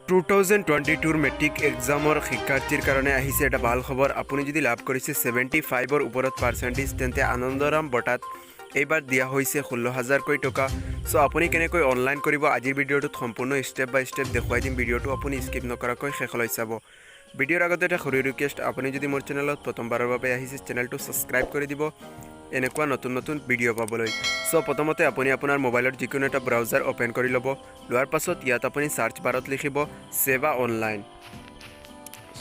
2022 matric এক্সামৰ শিক্ষাৰ্থীৰ কাৰণে আহিছে এটা ভাল খবৰ। আপুনি যদি লাভ কৰিছে 75ৰ ওপৰত পাৰ্চেণ্টেজ তেন্তে আনন্দৰাম বঁটাত এইবাৰ দিয়া হৈছে 16,000 টকা। চ' আপুনি কেনেকৈ অনলাইন কৰিব আজিৰ ভিডিঅ'টোত সম্পূৰ্ণ ষ্টেপ বাই ষ্টেপ দেখুৱাই দিম। ভিডিঅ'টো আপুনি স্কিপ নকৰাকৈ শেষলৈ চাব। ভিডিঅ'ৰ আগতে এটা সৰু ৰিকুৱেষ্ট, আপুনি যদি মোৰ চেনেলত প্ৰথমবাৰৰ বাবে আহিছে চেনেলটো ছাবস্ক্ৰাইব কৰি দিব এনেকুৱা নতুন নতুন ভিডিঅ' পাবলৈ। চ' প্ৰথমতে আপুনি আপোনাৰ মোবাইলত যিকোনো এটা ব্ৰাউজাৰ অ'পেন কৰি ল'ব। লোৱাৰ পাছত ইয়াত আপুনি সাৰ্চ বাৰত লিখিব সেৱা অনলাইন।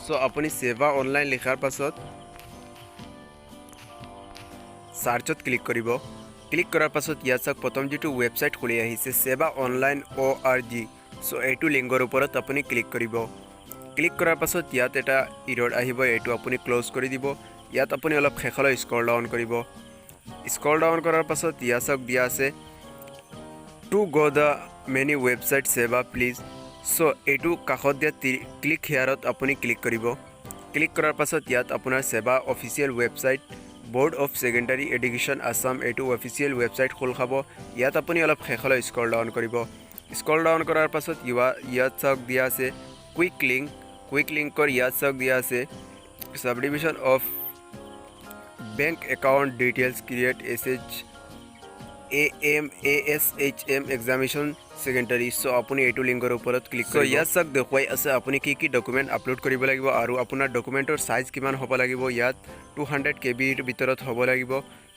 চ' আপুনি সেৱা অনলাইন লিখাৰ পাছত সাৰ্চত ক্লিক কৰিব। ক্লিক কৰাৰ পাছত ইয়াত চাওক প্ৰথম যিটো ৱেবছাইট খুলি আহিছে সেৱা অনলাইন org। চ' এইটো লিংকৰ ওপৰত আপুনি ক্লিক কৰিব। ক্লিক কৰাৰ পাছত ইয়াত এটা ইৰৰ আহিব, এইটো আপুনি ক্লোজ কৰি দিব। ইয়াত আপুনি অলপ শেষলৈ স্ক্ৰল ডাউন কৰিব। স্ক্ৰল ডাউন কৰাৰ পাছত ইয়াত চাওক দিয়া আছে to go the many website সেৱা প্লিজ। চ' এইটো কাষত দিয়া ক্লিক হেয়াৰত আপুনি ক্লিক কৰিব। ক্লিক কৰাৰ পাছত ইয়াত আপোনাৰ সেৱা official website board of secondary education Assam এইটো অফিচিয়েল ৱেবছাইট খোল খাব। ইয়াত আপুনি অলপ শেষলৈ স্ক্ৰল ডাউন কৰিব। স্ক্ৰল ডাউন কৰাৰ পাছত ইয়াত চাওক দিয়া আছে কুইক লিংকৰ ইয়াত চাওক দিয়া আছে subdivision of bank account details create ASHM examination secondary. So' আপুনি এইটো লিংকৰ ওপৰত ক্লিক কৰিব। ইয়াত চাওক দেখুৱাই আছে আপুনি কি ডকুমেণ্ট আপলোড কৰিব লাগিব আৰু আপোনাৰ ডকুমেণ্টৰ চাইজ কিমান হ'ব লাগিব। ইয়াত 200 KBৰ ভিতৰত হ'ব লাগিব।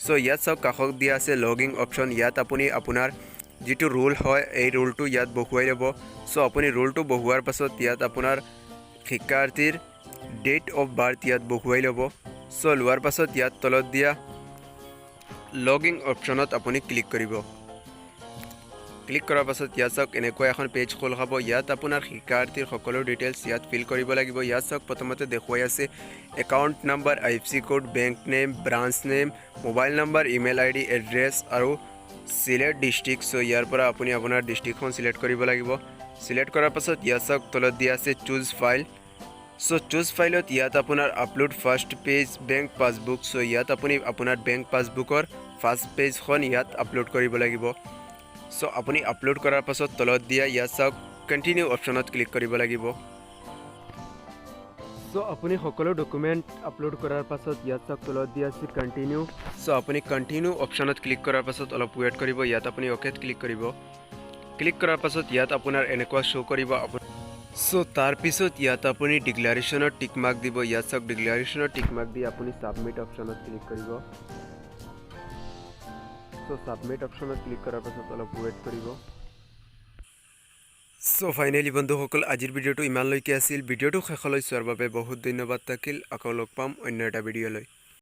চ' ইয়াত চাওক কাষত দিয়া আছে লগিং অপশ্যন। ইয়াত আপুনি আপোনাৰ যিটো ৰোল হয় এই ৰোলটো ইয়াত বহুৱাই ল'ব। চ' আপুনি ৰোলটো বহুৱাৰ পাছত ইয়াত আপোনাৰ শিক্ষাৰ্থীৰ ডেট অফ বাৰ্থ ইয়াত বহুৱাই ল'ব। চ' লোৱাৰ পাছত ইয়াত তলত দিয়া লগিং অপশ্যনত আপুনি ক্লিক কৰিব। ক্লিক কৰাৰ পাছত ইয়াত চাওক এনেকুৱা এখন পেজ খোল খাব। ইয়াত আপোনাৰ শিক্ষাৰ্থীৰ সকলো ডিটেইলছ ইয়াত ফিল কৰিব লাগিব। ইয়াত চাওক প্ৰথমতে দেখুৱাই আছে account number, IFSC code, bank name, branch name, mobile number, email ID, address আৰু চিলেক্ট ডিষ্ট্ৰিক্ট। চ' ইয়াৰ পৰা আপুনি আপোনাৰ ডিষ্ট্ৰিক্টখন চিলেক্ট কৰিব লাগিব। চিলেক্ট কৰাৰ পাছত ইয়াত চাওক তলত দিয়া আছে চুজ ফাইল। চ' চুজ ফাইলত ইয়াত আপোনাৰ upload first page bank passbook. So' ইয়াত আপুনি আপোনাৰ বেংক পাছবুকৰ ফাৰ্ষ্ট পেজখন ইয়াত আপলোড কৰিব লাগিব। চ' আপুনি আপলোড কৰাৰ পাছত তলত দিয়া ইয়াত চাওক কণ্টিনিউ অপশ্যনত ক্লিক কৰিব লাগিব। চ' আপুনি সকলো ডকুমেণ্ট আপলোড কৰাৰ পাছত ইয়াত চাওক তলত দিয়া আছে কণ্টিনিউ। চ' আপুনি কণ্টিনিউ অপশ্যনত ক্লিক কৰাৰ পাছত অলপ ৱেইট কৰিব। ইয়াত আপুনি অ'কেত ক্লিক কৰিব। ক্লিক কৰাৰ পাছত ইয়াত আপোনাৰ এনেকুৱা শ্ব' কৰিব। চ' তাৰপিছত ইয়াত আপুনি ডিক্লাৰেশ্যনৰ টিক মাৰ্ক দিব। ইয়াত চাওক ডিক্লাৰেশ্যনৰ টিক মাৰ্ক দি আপুনি ছাবমিট অপশ্যনত ক্লিক কৰিব। চ' ছাবমিট অপশ্যনত ক্লিক কৰাৰ পাছত অলপ ৱেইট কৰিব। চ' ফাইনেলি বন্ধুসকল আজিৰ ভিডিঅ'টো ইমানলৈকে আছিল। ভিডিঅ'টো শেষলৈ চোৱাৰ বাবে বহুত ধন্যবাদ থাকিল। আকৌ লগ পাম অন্য এটা ভিডিঅ'লৈ।